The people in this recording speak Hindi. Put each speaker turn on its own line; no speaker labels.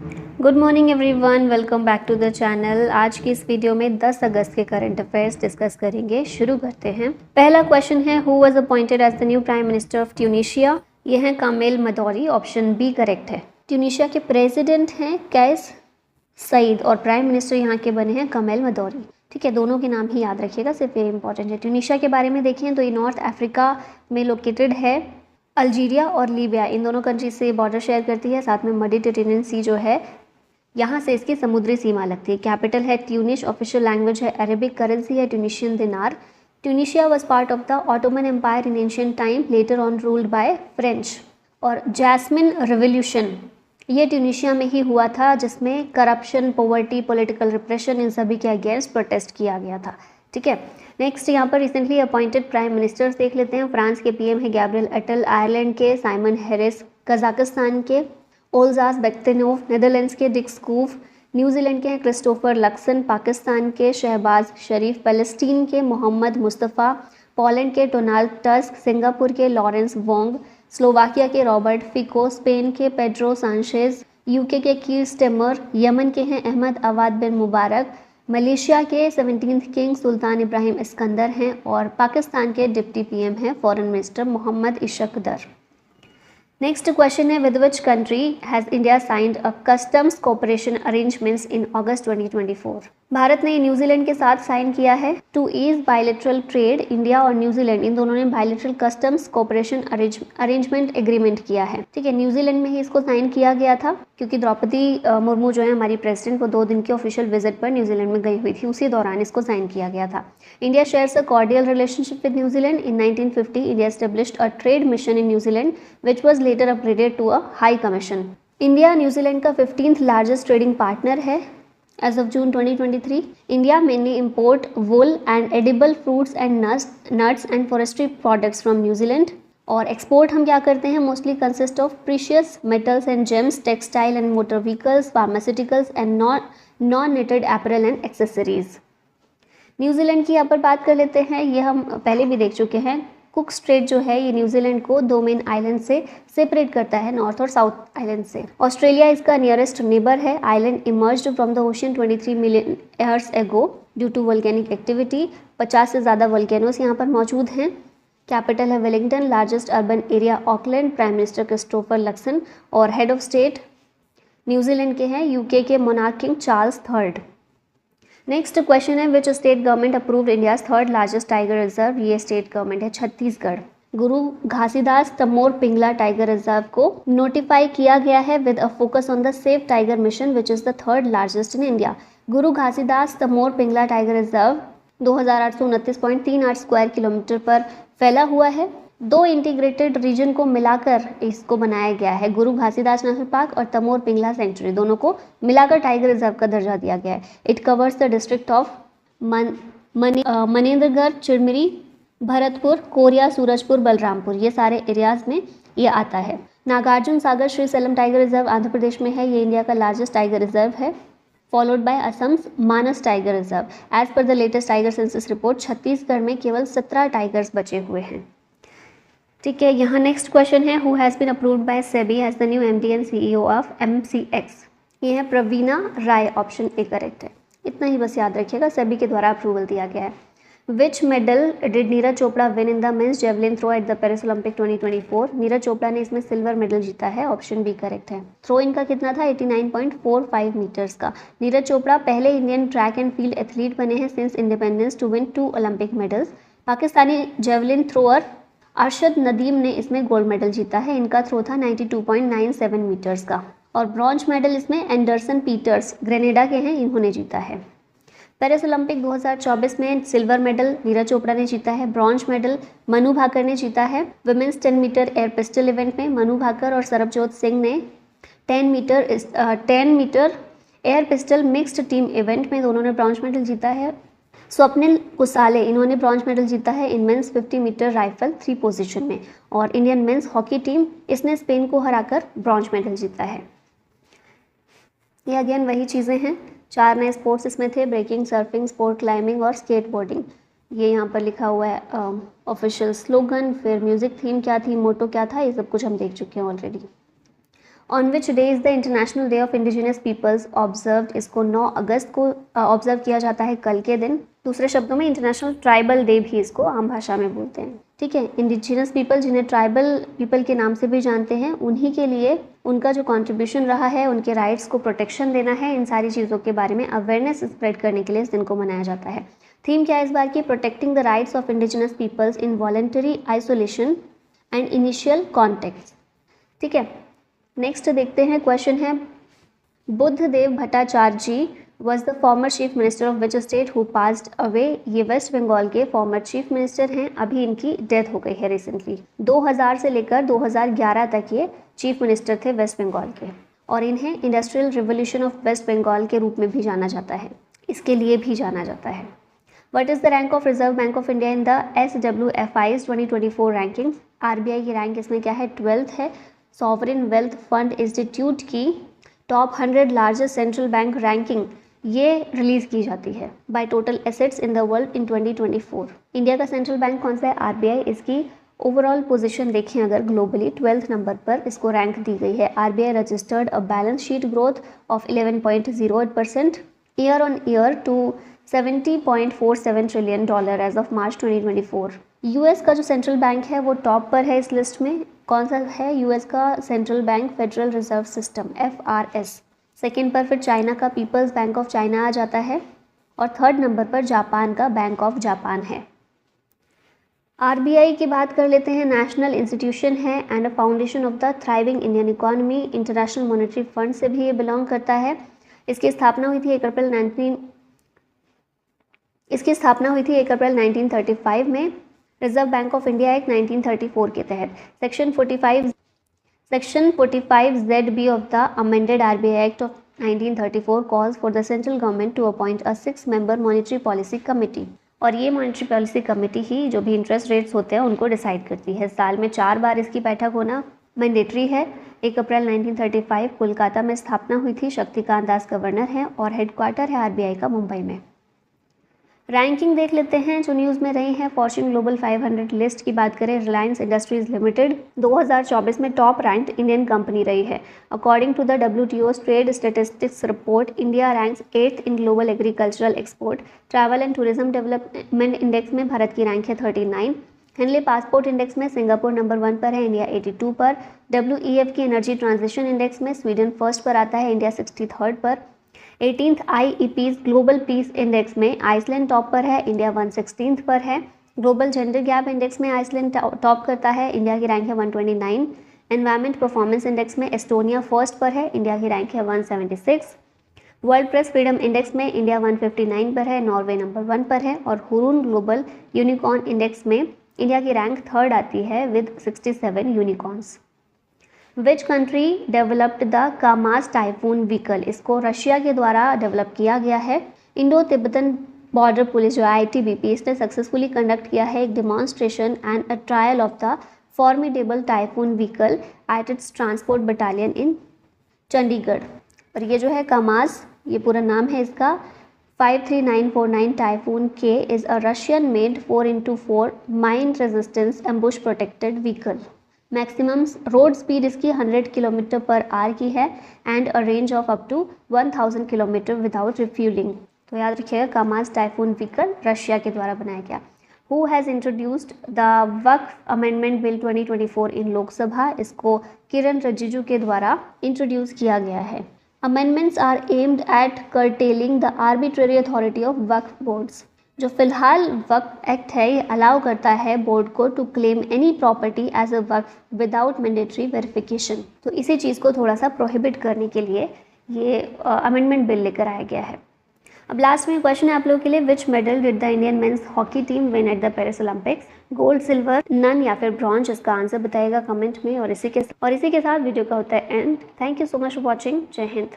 Good morning everyone, welcome back to the channel. आज की इस वीडियो में 10 अगस्त के करंट अफेयर्स डिस्कस करेंगे। शुरू करते हैं। पहला क्वेश्चन है, who was appointed as the new prime minister of Tunisia. ये है Kamel Madouri, option B correct है। ट्यूनिशिया के प्रेसिडेंट हैं कैस सईद और प्राइम मिनिस्टर यहाँ के बने हैं कामिल मदौरी। ठीक है, दोनों के नाम ही याद रखिएगा, सिर्फ ये इंपॉर्टेंट है। ट्यूनिशिया के बारे में देखें तो ये नॉर्थ अफ्रीका में लोकेटेड है। अल्जीरिया और लीबिया इन दोनों कंट्री से बॉर्डर शेयर करती है। साथ में मेडिटेरेनियन सी जो है, यहाँ से इसकी समुद्री सीमा लगती है। कैपिटल है ट्यूनिश, ऑफिशियल लैंग्वेज है अरेबिक, करेंसी है Tunisian dinar. Tunisia was part of the Ottoman empire in ancient time, later on ruled by French. और जैस्मिन रिवोल्यूशन ये ट्यूनिशिया में ही हुआ था, जिसमें करप्शन, पॉवर्टी, पॉलिटिकल रिप्रेशन इन सभी के अगेंस्ट प्रोटेस्ट किया गया था। ठीक है, नेक्स्ट यहाँ पर रिसेंटली अपॉइंटेड प्राइम मिनिस्टर्स देख लेते हैं। फ्रांस के पीएम है गैब्रियल अटल, आयरलैंड के साइमन हैरिस, कजाकिस्तान के ओल्जास बेक्तिनोव, नेदरलैंड्स के डिक स्कूफ, न्यूजीलैंड के हैं क्रिस्टोफर लक्सन, पाकिस्तान के शहबाज शरीफ, पैलेस्टीन के मोहम्मद मुस्तफ़ा, पोलैंड के डोनाल्ड टस्क, सिंगापुर के लॉरेंस वोंग, स्लोवाकिया के रॉबर्ट फिको, स्पेन के पेड्रो सांचेज, यूके के कीर स्टेमर, यमन के हैं अहमद अवाद बिन मुबारक, मलेशिया के 17th किंग सुल्तान इब्राहिम इस्कंदर हैं और पाकिस्तान के डिप्टी पीएम हैं foreign minister Mohammad इशकदर। Next question है, with which country has India signed a customs cooperation arrangements इन अगस्त 2024। भारत ने न्यूजीलैंड के साथ साइन किया है to ease bilateral trade. India और न्यूजीलैंड इन दोनों ने bilateral customs cooperation arrangement agreement किया है। ठीक है, न्यूजीलैंड में ही इसको साइन किया गया था क्योंकि द्रौपदी मुर्मू जो है हमारी प्रेसिडेंट, वो 2 दिन के ऑफिशियल विजिट पर न्यूजीलैंड में गई हुई थी, उसी दौरान इसको साइन किया गया था। India shares a cordial relationship with New Zealand. In 1950 India established a trade mission in New Zealand which was later upgraded to a high commission. India New Zealand का 15th लार्जेस्ट ट्रेडिंग पार्टनर है as of June 2023। India mainly import wool and edible fruits and nuts and forestry products from New Zealand. और एक्सपोर्ट हम क्या करते हैं, mostly consist of precious metals and gems, textile and motor vehicles, pharmaceuticals and non knitted apparel and accessories. New Zealand की यहाँ पर बात कर लेते हैं, ये हम पहले भी देख चुके हैं। कुक स्ट्रेट जो है ये न्यूजीलैंड को 2 मेन आइलैंड से सेपरेट करता है, नॉर्थ और साउथ आइलैंड से। ऑस्ट्रेलिया इसका नियरेस्ट नेबर है। Island emerged from the ocean 23 million years ago due to volcanic activity. 50 से ज़्यादा वोल्केनोस यहाँ पर मौजूद हैं। कैपिटल है Wellington, largest urban area Auckland, prime minister Christopher Luxon और हेड ऑफ स्टेट न्यूजीलैंड के हैं यूके के monarch king Charles III। Next question है, which state government approved India's 3rd largest tiger reserve. ये स्टेट गवर्नमेंट है छत्तीसगढ़। गुरु घासीदास तमोर पिंगला टाइगर रिजर्व को नोटिफाई किया गया है with a focus on the safe tiger mission which is the 3rd largest in India. Guru Ghasidas Tamor Pingla tiger reserve 2829.38 square kilometre पर फैला हुआ है। 2 इंटीग्रेटेड रीजन को मिलाकर इसको बनाया गया है। गुरु घासीदास नेशनल पार्क और तमोर पिंगला सेंचुरी दोनों को मिलाकर टाइगर रिजर्व का दर्जा दिया गया है। It covers the district of Manendragarh, Chirmiri, Bharatpur, Koriya, Surajpur, Balrampur, ये सारे एरियाज में ये आता है। Nagarjuna Sagar Srisailam tiger reserve Andhra Pradesh में है। ये इंडिया का लार्जेस्ट टाइगर रिजर्व है, followed by Assam's Manas tiger reserve. As per the latest tiger census report Chhattisgarh में केवल 17 टाइगर्स बचे हुए हैं। ठीक है, यहाँ नेक्स्ट क्वेश्चन है, who has been approved by SEBI as the new MD and CEO of MCX। ये है प्रवीणा राय, ऑप्शन ए करेक्ट है। इतना ही बस याद रखिएगा, सेबी के द्वारा अप्रूवल दिया गया है। Which medal did Neeraj Chopra win in the men's javelin throw at the Paris Olympic 2024। Neeraj Chopra ने इसमें सिल्वर मेडल जीता है, ऑप्शन बी करेक्ट है। थ्रो इनका कितना था, 89.45 मीटर्स का। नीरज चोपड़ा पहले Indian track and field athlete बने हैं since independence to win 2 Olympic medals. Pakistani javelin thrower Arshad Nadeem ने इसमें गोल्ड मेडल जीता है। इनका थ्रो था 92.97 मीटर्स का। और ब्रॉन्ज मेडल इसमें एंडरसन पीटर्स ग्रेनेडा के हैं, इन्होंने जीता है। पेरिस ओलंपिक 2024 में सिल्वर मेडल नीरज चोपड़ा ने जीता है। ब्रॉन्ज मेडल मनु भाकर ने जीता है। Women's 10 metre air pistol event में मनु भाकर और सरबजोत सिंह ने 10 metre air pistol mixed team event में दोनों ने ब्रॉन्ज मेडल जीता है। स्वप्निल कुसाले इन्होंने ब्रॉन्ज मेडल जीता है in men's 50 metre rifle 3 position में। और इंडियन मेंस हॉकी टीम इसने स्पेन को हराकर ब्रॉन्ज मेडल जीता है। ये अगेन वही चीज़ें हैं, 4 नए स्पोर्ट्स इसमें थे, ब्रेकिंग, सर्फिंग, स्पोर्ट क्लाइंबिंग और स्केटबोर्डिंग। ये यहाँ पर लिखा हुआ है ऑफिशियल स्लोगन, फिर म्यूज़िक थीम क्या थी, मोटो क्या था, ये सब कुछ हम देख चुके हैं already. On which day is the international day of indigenous peoples observed, इसको 9 अगस्त को ऑब्जर्व किया जाता है, कल के दिन। दूसरे शब्दों में इंटरनेशनल ट्राइबल डे भी इसको आम भाषा में बोलते हैं, ठीक है। इंडिजिनस पीपल, जिन्हें ट्राइबल पीपल के नाम से भी जानते हैं, उन्हीं के लिए उनका जो कंट्रीब्यूशन रहा है, उनके राइट्स को प्रोटेक्शन देना है, इन सारी चीज़ों के बारे में अवेयरनेस स्प्रेड करने के लिए इस दिन को मनाया जाता है। थीम क्या है इस बार की? Protecting the rights of indigenous peoples in voluntary isolation and initial context, ठीक है। नेक्स्ट देखते हैं, क्वेश्चन है Buddhadeb Bhattacharya ji was the former chief minister of which state who passed away. ये वेस्ट बंगाल के फॉर्मर चीफ मिनिस्टर हैं, अभी इनकी डेथ हो गई है रिसेंटली। 2000 से लेकर 2011 तक ये चीफ मिनिस्टर थे वेस्ट बंगाल के, और इन्हें industrial revolution of West Bengal के रूप में भी जाना जाता है, इसके लिए भी जाना जाता है। What is the rank of reserve Bank of India in the SWFI's 2024 ranking? RBI की रैंक इसमें क्या है? 12th है। सॉवरेन वेल्थ फंड इंस्टीट्यूट की top 100 largest central bank ranking ये रिलीज़ की जाती है by total assets in the world in 2024। India का सेंट्रल बैंक कौन सा है? RBI। इसकी ओवरऑल पोजीशन देखें अगर ग्लोबली 12th नंबर पर इसको रैंक दी गई है। RBI registered a balance sheet growth of 11.08% year on year to $70.47 trillion as of March 2024। US का जो सेंट्रल बैंक है वो टॉप पर है इस लिस्ट में। कौन सा है यूएस का central bank? Federal reserve system, FRS। Second पर फिर चाइना का पीपल्स बैंक ऑफ चाइना आ जाता है, और थर्ड नंबर पर जापान का बैंक ऑफ जापान है। RBI की बात कर लेते हैं। नेशनल इंस्टीट्यूशन है and a foundation of the thriving Indian economy. International monetary fund से भी ये बिलोंग करता है। इसकी स्थापना हुई थी 1 अप्रैल 1935 में। Reserve Bank of India Act 1934 के तहत section 45ZB of the amended RBI act of 1934 calls for the central government to appoint a 6-member monetary policy committee, और ये मॉनेटरी पॉलिसी कमेटी ही जो भी इंटरेस्ट रेट्स होते हैं उनको डिसाइड करती है। साल में 4 बार इसकी बैठक होना मैंडेटरी है। 1 अप्रैल 1935 कोलकाता में स्थापना हुई थी। शक्तिकांत दास गवर्नर हैं और हेडक्वार्टर है RBI का मुंबई में। रैंकिंग देख लेते हैं जो न्यूज़ में रही है। फॉर्च्यून ग्लोबल 500 लिस्ट की बात करें, रिलायंस इंडस्ट्रीज लिमिटेड 2024 में टॉप रैंक्ड इंडियन कंपनी रही है। According to the WTO trade statistics report, India ranks 8th in global agricultural export. Travel and tourism development index में भारत की रैंक है 39। हेनले पासपोर्ट इंडेक्स में सिंगापुर नंबर 1 पर है, इंडिया 82 पर। WEF की एनर्जी ट्रांजिशन इंडेक्स में स्वीडन फर्स्ट पर आता है, इंडिया 63rd पर। 18th IEP's global peace index में आइसलैंड टॉप पर है, इंडिया 116th पर है। ग्लोबल जेंडर गैप इंडेक्स में आइसलैंड टॉप करता है, इंडिया की रैंक है 129। एनवायरमेंट परफॉर्मेंस इंडेक्स में एस्टोनिया फर्स्ट पर है, इंडिया की रैंक है 176। वर्ल्ड प्रेस फ्रीडम इंडेक्स में इंडिया 159 पर है, नॉर्वे नंबर 1 पर है। और हुरून ग्लोबल यूनिकॉर्न इंडेक्स में इंडिया की रैंक 3rd आती है with 67 unicorns. Which country developed the commas typhoon vehicle? इसको रशिया के द्वारा डेवलप किया गया है। इंडो तिब्बतन बॉर्डर पुलिस जो ITBP, इसने सक्सेसफुली कंडक्ट किया है एक demonstration and a trial of the formidable typhoon vehicle at its transport battalion in Chandigarh. और ये जो है कामाज, ये पूरा नाम है इसका, 53949 typhoon K is a Russian made 4x4 mine resistant ambush protected vehicle. Maximum road speed इसकी 100 km/h की है and a range of up to 1000 km without refuelling. तो याद रखिएगा, कामाज टाइफून व्हीकल रशिया के द्वारा बनाया गया। Who has introduced the Waqf amendment bill 2024 in Lok Sabha? इसको किरण रिजिजू के द्वारा इंट्रोड्यूस किया गया है। Amendments are aimed at curtailing the arbitrary authority of Waqf boards. जो फिलहाल वक्फ एक्ट है ये अलाउ करता है बोर्ड को to claim any property as a Waqf without mandatory verification. तो इसी चीज़ को थोड़ा सा प्रोहिबिट करने के लिए ये अमेंडमेंट बिल लेकर आया गया है। अब लास्ट में क्वेश्चन है आप लोगों के लिए, which medal did the Indian men's hockey team win at the Paris Olympics? Gold, silver, none या फिर ब्रॉन्ज? इसका आंसर बताइएगा कमेंट में। और इसी के साथ वीडियो का होता है and. Thank you so much for watching. जय हिंद।